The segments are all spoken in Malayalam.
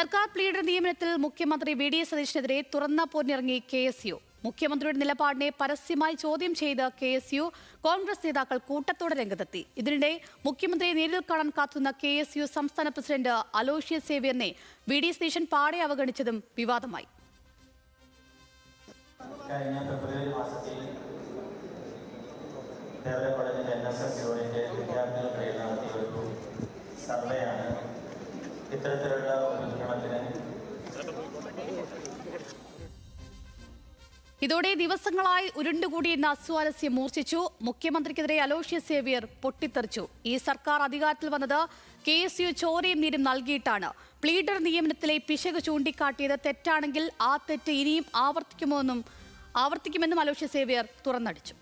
സർക്കാർ പ്ലീഡർ നിയമനത്തിൽ മുഖ്യമന്ത്രി വി ഡി സതീശനെതിരെ തുറന്ന പോരിനിറങ്ങി KSU. മുഖ്യമന്ത്രിയുടെ നിലപാടിനെ പരസ്യമായി ചോദ്യം ചെയ്ത് KSU കോൺഗ്രസ് നേതാക്കൾ കൂട്ടത്തോടെ രംഗത്തെത്തി. ഇതിനിടെ മുഖ്യമന്ത്രിയെ നേരിൽ കാണാൻ കാത്തുന്ന KSU സംസ്ഥാന പ്രസിഡന്റ് അലോഷ്യസ് സേവ്യറിനെ വി ഡി സതീശൻ പാടെ അവഗണിച്ചതും വിവാദമായി. ഇത്തരത്തിലുള്ള ഒരു നിയമത്തിന് ഇതോടെ ദിവസങ്ങളായി ഉരുണ്ടുകൂടിയെന്ന അസ്വാരസ്യം മൂർച്ഛിച്ചു. മുഖ്യമന്ത്രിക്കെതിരെ അലോഷ്യസ് സേവ്യർ പൊട്ടിത്തെറിച്ചു. ഈ സർക്കാർ അധികാരത്തിൽ വന്നത് KSU ചോരയും നീരും നൽകിയിട്ടാണ്. പ്ലീഡർ നിയമനത്തിലെ പിശക് ചൂണ്ടിക്കാട്ടിയത് തെറ്റാണെങ്കിൽ ആ തെറ്റ് ഇനിയും ആവർത്തിക്കുമെന്നും അലോഷ്യസ് സേവ്യർ തുറന്നടിച്ചു.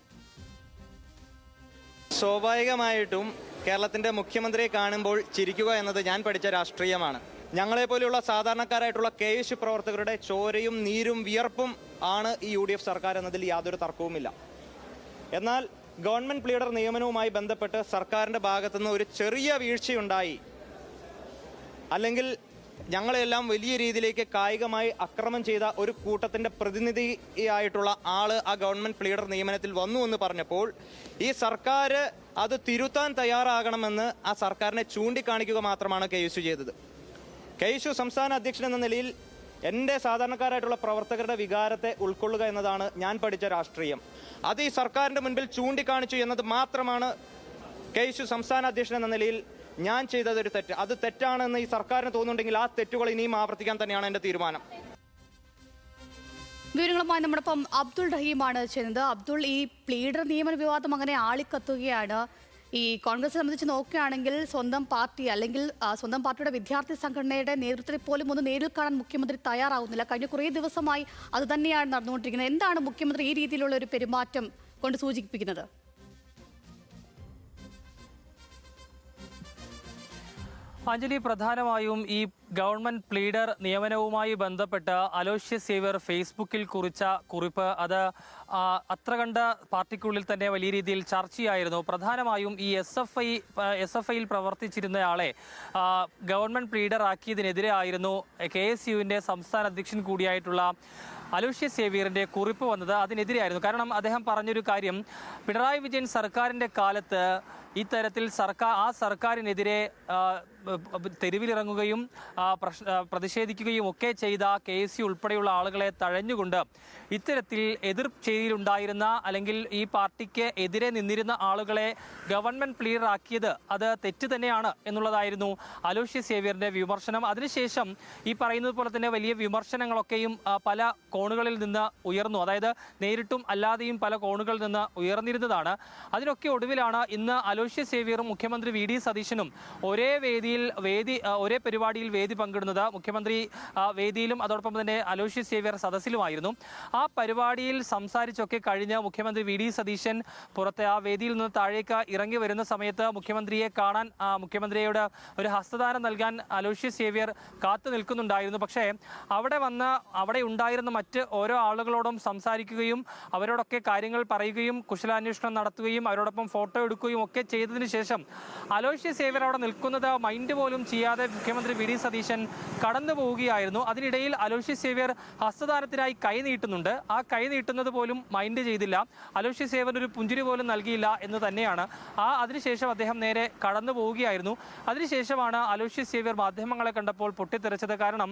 സ്വാഭാവികമായിട്ടും കേരളത്തിൻ്റെ മുഖ്യമന്ത്രിയെ കാണുമ്പോൾ ചിരിക്കുക എന്നത് ഞാൻ പഠിച്ച രാഷ്ട്രീയമാണ്. ഞങ്ങളെപ്പോലെയുള്ള സാധാരണക്കാരായിട്ടുള്ള KSU പ്രവർത്തകരുടെ ചോരയും നീരും വിയർപ്പും ആണ് ഈ UDF സർക്കാർ എന്നതിൽ യാതൊരു തർക്കവുമില്ല. എന്നാൽ ഗവൺമെൻറ് പ്ലീഡർ നിയമനവുമായി ബന്ധപ്പെട്ട് സർക്കാരിൻ്റെ ഭാഗത്തുനിന്ന് ഒരു ചെറിയ വീഴ്ചയുണ്ടായി, അല്ലെങ്കിൽ ഞങ്ങളെല്ലാം വലിയ രീതിയിലേക്ക് കായികമായി അക്രമം ചെയ്ത ഒരു കൂട്ടത്തിൻ്റെ പ്രതിനിധിയായിട്ടുള്ള ആൾ ആ ഗവൺമെൻറ് പ്ലീഡർ നിയമനത്തിൽ വന്നു എന്ന് പറഞ്ഞപ്പോൾ ഈ സർക്കാർ അത് തിരുത്താൻ തയ്യാറാകണമെന്ന് ആ സർക്കാരിനെ ചൂണ്ടിക്കാണിക്കുക മാത്രമാണ് KSU ചെയ്തത്. KSU സംസ്ഥാന അധ്യക്ഷൻ എന്ന നിലയിൽ എൻ്റെ സാധാരണക്കാരായിട്ടുള്ള പ്രവർത്തകരുടെ വികാരത്തെ ഉൾക്കൊള്ളുക എന്നതാണ് ഞാൻ പഠിച്ച രാഷ്ട്രീയം. അത് ഈ സർക്കാരിൻ്റെ മുൻപിൽ ചൂണ്ടിക്കാണിച്ചു എന്നത് മാത്രമാണ് KSU സംസ്ഥാന അധ്യക്ഷൻ എന്ന നിലയിൽ ഞാൻ ചെയ്തതൊരു തെറ്റ്. അത് തെറ്റാണെന്ന് ഈ സർക്കാരിന് തോന്നുന്നുണ്ടെങ്കിൽ ആ തെറ്റുകൾ ഇനിയും ആവർത്തിക്കാൻ തന്നെയാണ് എൻ്റെ തീരുമാനം. വിവരങ്ങളുമായി നമ്മോടൊപ്പം അബ്ദുൾ റഹീമാണ് ചെയ്യുന്നത്. അബ്ദുൾ, ഈ പ്ലീഡർ നിയമന വിവാദം അങ്ങനെ ആളിക്കത്തുകയാണ്. ഈ കോൺഗ്രസ് സംബന്ധിച്ച് നോക്കുകയാണെങ്കിൽ സ്വന്തം പാർട്ടി അല്ലെങ്കിൽ സ്വന്തം പാർട്ടിയുടെ വിദ്യാർത്ഥി സംഘടനയുടെ നേതൃത്വത്തിൽ പോലും ഒന്ന് നേരിൽ കാണാൻ മുഖ്യമന്ത്രി തയ്യാറാവുന്നില്ല. കഴിഞ്ഞ കുറേ ദിവസമായി അത് തന്നെയാണ് നടന്നുകൊണ്ടിരിക്കുന്നത്. എന്താണ് മുഖ്യമന്ത്രി ഈ രീതിയിലുള്ള ഒരു പെരുമാറ്റം കൊണ്ട് സൂചിപ്പിക്കുന്നത്? അഞ്ജലി, പ്രധാനമായും ഈ ഗവൺമെന്റ് പ്ലീഡർ നിയമനവുമായി ബന്ധപ്പെട്ട് അലോഷ്യസ് സേവ്യർ ഫേസ്ബുക്കിൽ കുറിച്ച കുറിപ്പ് അത് അത്ര കണ്ട പാർട്ടിക്കുള്ളിൽ തന്നെ വലിയ രീതിയിൽ ചർച്ചയായിരുന്നു. പ്രധാനമായും ഈ SFIയിൽ പ്രവർത്തിച്ചിരുന്നയാളെ ഗവൺമെന്റ് പ്ലീഡർ ആക്കിയതിനെതിരെ ആയിരുന്നു KSUവിൻ്റെ സംസ്ഥാന അധ്യക്ഷൻ കൂടിയായിട്ടുള്ള അലോഷ്യസ് സേവ്യറിൻ്റെ കുറിപ്പ് വന്നത്. അതിനെതിരെയായിരുന്നു. കാരണം അദ്ദേഹം പറഞ്ഞൊരു കാര്യം, പിണറായി വിജയൻ സർക്കാരിൻ്റെ കാലത്ത് ഇത്തരത്തിൽ സർക്കാരിനെതിരെ തെരുവിലിറങ്ങുകയും പ്രതിഷേധിക്കുകയും ഒക്കെ ചെയ്ത KSU ഉൾപ്പെടെയുള്ള ആളുകളെ തഴഞ്ഞുകൊണ്ട് ഇത്തരത്തിൽ എതിർ ചേരിയിലുണ്ടായിരുന്ന അല്ലെങ്കിൽ ഈ പാർട്ടിക്ക് എതിരെ നിന്നിരുന്ന ആളുകളെ ഗവൺമെന്റ് പ്ലീഡർ ആക്കിയത് അത് തെറ്റ് തന്നെയാണ് എന്നുള്ളതായിരുന്നു അലോഷ്യസ് സേവ്യറിന്റെ വിമർശനം. അതിനുശേഷം ഈ പറയുന്നത് പോലെ തന്നെ വലിയ വിമർശനങ്ങളൊക്കെയും പല കോണുകളിൽ നിന്ന് ഉയർന്നു. അതായത് നേരിട്ടും അല്ലാതെയും പല കോണുകളിൽ നിന്ന് ഉയർന്നിരുന്നതാണ്. അതിനൊക്കെ ഒടുവിലാണ് ഇന്ന് അലോഷ്യസ് സേവ്യറും മുഖ്യമന്ത്രി വി ഡി സതീശനും ഒരേ പരിപാടിയിൽ വേദി പങ്കിടുന്നത്. മുഖ്യമന്ത്രി വേദിയിലും അതോടൊപ്പം തന്നെ അലോഷ്യസ് സേവ്യർ സദസ്സിലുമായിരുന്നു. ആ പരിപാടിയിൽ സംസാരിച്ചൊക്കെ കഴിഞ്ഞ് മുഖ്യമന്ത്രി വി ഡി സതീശൻ പുറത്തെ ആ വേദിയിൽ നിന്ന് താഴേക്ക് ഇറങ്ങി വരുന്ന സമയത്ത് മുഖ്യമന്ത്രിയെ കാണാൻ മുഖ്യമന്ത്രിയോട് ഒരു ഹസ്തദാനം നൽകാൻ അലോഷ്യസ് സേവ്യർ കാത്തു നിൽക്കുന്നുണ്ടായിരുന്നു. പക്ഷേ അവിടെ ഉണ്ടായിരുന്ന മറ്റ് ഓരോ ആളുകളോടും സംസാരിക്കുകയും അവരോടൊക്കെ കാര്യങ്ങൾ പറയുകയും കുശലാന്വേഷണം നടത്തുകയും അവരോടൊപ്പം ഫോട്ടോ എടുക്കുകയും ഒക്കെ ചെയ്തതിനു ശേഷം അലോഷ്യസ് സേവ്യർ അവിടെ നിൽക്കുന്നത് മൈൻഡ് പോലും ചെയ്യാതെ മുഖ്യമന്ത്രി വി ഡി സതീശൻ കടന്നു പോവുകയായിരുന്നു. അതിനിടയിൽ അലോഷ്യസ് സേവ്യർ ഹസ്തദാനത്തിനായി കൈ നീട്ടുന്നുണ്ട്. ആ കൈ നീട്ടുന്നത് പോലും മൈൻഡ് ചെയ്തില്ല. അലോഷ്യസ് സേവ്യർ ഒരു പുഞ്ചിരി പോലും നൽകിയില്ല എന്ന് തന്നെയാണ്. അതിനുശേഷം അദ്ദേഹം നേരെ കടന്നു പോവുകയായിരുന്നു. അതിനുശേഷമാണ് അലോഷ്യസ് സേവ്യർ മാധ്യമങ്ങളെ കണ്ടപ്പോൾ പൊട്ടിത്തെറിച്ചത്. കാരണം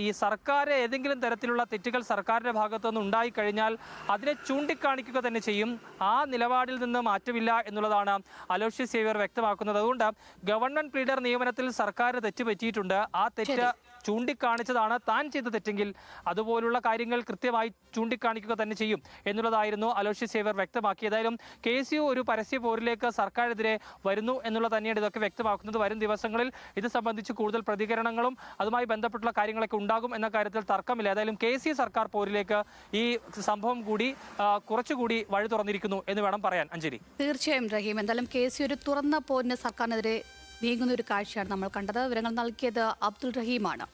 ഈ സർക്കാർ ഏതെങ്കിലും തരത്തിലുള്ള തെറ്റുകൾ സർക്കാരിൻ്റെ ഭാഗത്തുനിന്ന് ഉണ്ടായിക്കഴിഞ്ഞാൽ അതിനെ ചൂണ്ടിക്കാണിക്കുക തന്നെ ചെയ്യും. ആ നിലപാടിൽ നിന്ന് മാറ്റമില്ല എന്നുള്ളതാണ് അലോഷ്യസ് സേവ്യർ വ്യക്തമാക്കുന്നത്. അതുകൊണ്ട് ഗവൺമെന്റ് പ്ലീഡർ നിയമനത്തിൽ സർക്കാർ തെറ്റ് പറ്റിയിട്ടുണ്ട്. ആ തെറ്റ് ചൂണ്ടിക്കാണിച്ചതാണ് താൻ ചെയ്ത തെറ്റെങ്കിൽ അതുപോലുള്ള കാര്യങ്ങൾ കൃത്യമായി ചൂണ്ടിക്കാണിക്കുക തന്നെ ചെയ്യും എന്നുള്ളതായിരുന്നു അലോഷ്യസ് സേവ്യർ വ്യക്തമാക്കി. ഏതായാലും KSU ഒരു പരസ്യ പോരിലേക്ക് സർക്കാരിനെതിരെ വരുന്നു എന്നുള്ളത് തന്നെയാണ് ഇതൊക്കെ വ്യക്തമാക്കുന്നത്. വരും ദിവസങ്ങളിൽ ഇത് സംബന്ധിച്ച് കൂടുതൽ പ്രതികരണങ്ങളും അതുമായി ബന്ധപ്പെട്ടുള്ള കാര്യങ്ങളൊക്കെ ഉണ്ടാകും എന്ന കാര്യത്തിൽ തർക്കമില്ല. ഏതായാലും KSU സർക്കാർ പോരിലേക്ക് ഈ സംഭവം കൂടി കുറച്ചുകൂടി വഴി തുറന്നിരിക്കുന്നു എന്ന് വേണം പറയാൻ. അഞ്ജലി, തീർച്ചയായും റഹീം, എന്തായാലും KSU ഒരു തുറന്ന പോരിന് സർക്കാരിനെതിരെ നീങ്ങുന്ന ഒരു കാഴ്ചയാണ് നമ്മൾ കണ്ടത്. വിവരങ്ങൾ നൽകിയത് അബ്ദുൾ റഹീമാണ്.